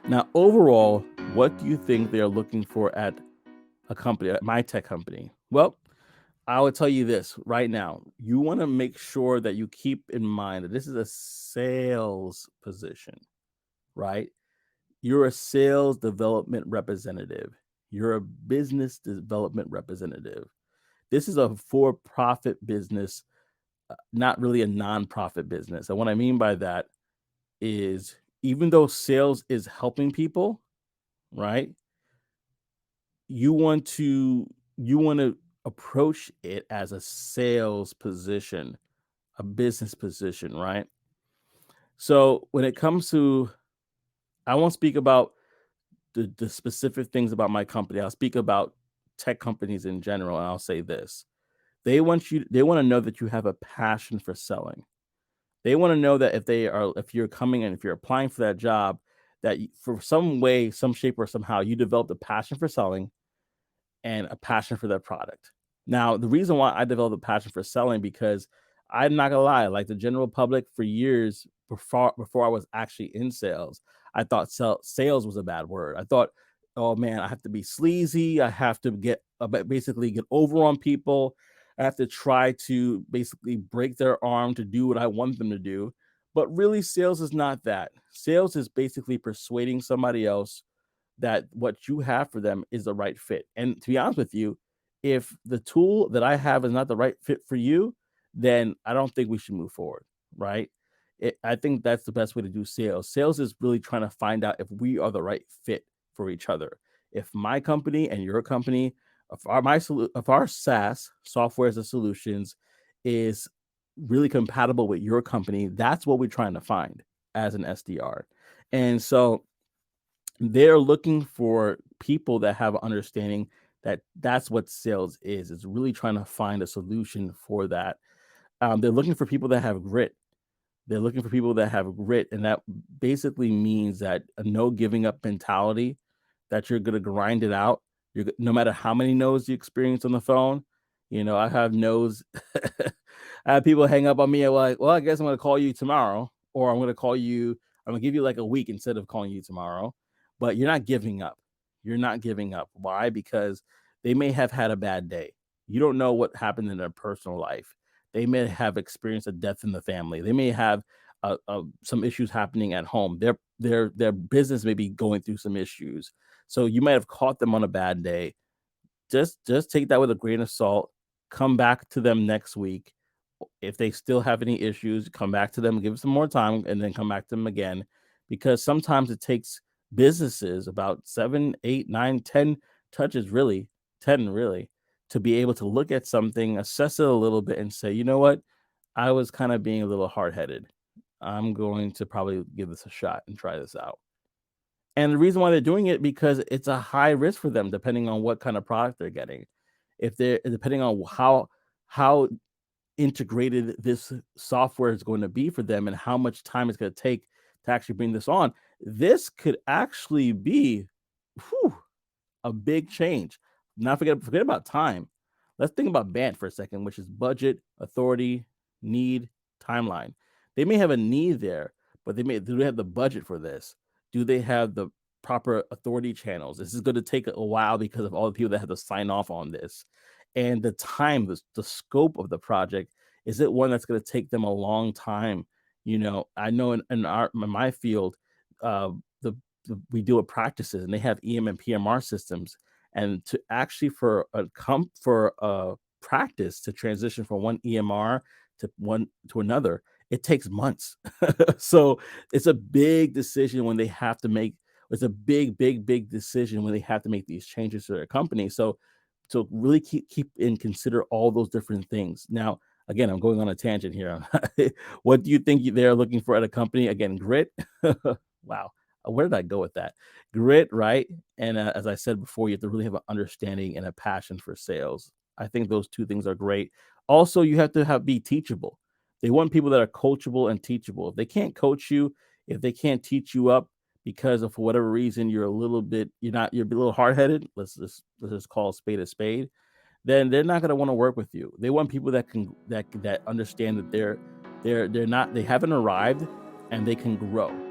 Now, overall, what do you think they're looking for at a company, at my tech company? Well, I would tell you this right now. You want to make sure that you keep in mind that this is a sales position, right? You're a sales development representative. You're a business development representative. This is a for profit business, not really a nonprofit business. And what I mean by that is even though sales is helping people, right? You want to you want to approach it as a sales position, a business position, right? So when it comes to, I won't speak about the specific things about my company. I'll speak about tech companies in general, and I'll say this. They want to know that you have a passion for selling. They want to know that if you're coming and if you're applying for that job, that for some way, some shape or somehow you developed a passion for selling and a passion for their product. Now, the reason why I developed a passion for selling because I'm not gonna lie, like the general public for years before I was actually in sales, I thought sales was a bad word. I thought, oh man, I have to be sleazy. I have to basically get over on people. I have to try to basically break their arm to do what I want them to do. But really, sales is not that. Sales is basically persuading somebody else that what you have for them is the right fit. And to be honest with you, if the tool that I have is not the right fit for you, then I don't think we should move forward, right? I think that's the best way to do sales. Sales is really trying to find out if we are the right fit for each other. If my company and your company, if our SaaS software as a solutions is really compatible with your company, that's what we're trying to find as an SDR. And so they're looking for people that have understanding that that's what sales is. It's really trying to find a solution for that. They're looking for people that have grit. They're looking for people that have grit, and that basically means that a no giving up mentality, that you're gonna grind it out. No matter how many no's you experience on the phone. I have no's. I have people hang up on me and like, well, I guess I'm gonna call you tomorrow, or I'm gonna call you. I'm gonna give you like a week instead of calling you tomorrow. But you're not giving up. You're not giving up. Why? Because they may have had a bad day. You don't know what happened in their personal life. They may have experienced a death in the family. They may have some issues happening at home. Their business may be going through some issues. So you might have caught them on a bad day. Just take that with a grain of salt. Come back to them next week. If they still have any issues, come back to them, give them some more time, and then come back to them again. Because sometimes it takes businesses about 7, 8, 9, 10 touches, really, 10 really, to be able to look at something, assess it a little bit, and say, you know what? I was kind of being a little hard headed. I'm going to probably give this a shot and try this out. And the reason why they're doing it because it's a high risk for them depending on what kind of product they're getting. If they're depending on how integrated this software is going to be for them and how much time it's going to take to actually bring this on, this could actually be whew, a big change. Not forget about time. Let's think about BANT for a second, which is budget, authority, need, timeline. They may have a need there, but do they have the budget for this? Do they have the proper authority channels? This is going to take a while because of all the people that have to sign off on this. And the time, the scope of the project, is it one that's going to take them a long time? I know in my field, uh, the we do it practices and they have EM and PMR systems. And to actually for a practice to transition from one EMR to another, it takes months. So it's a big decision when they have to make it's a big decision when they have to make these changes to their company. So really keep and consider all those different things. Now, again, I'm going on a tangent here. What do you think they're looking for at a company? Again, grit. Wow. Where did I go with that? Grit, right? And as I said before, you have to really have an understanding and a passion for sales. I think those two things are great. Also, you have to be teachable. They want people that are coachable and teachable. If they can't coach you, if they can't teach you up because of for whatever reason you're a little hard headed. Let's just call a spade a spade. Then they're not going to want to work with you. They want people that understand that they haven't arrived and they can grow.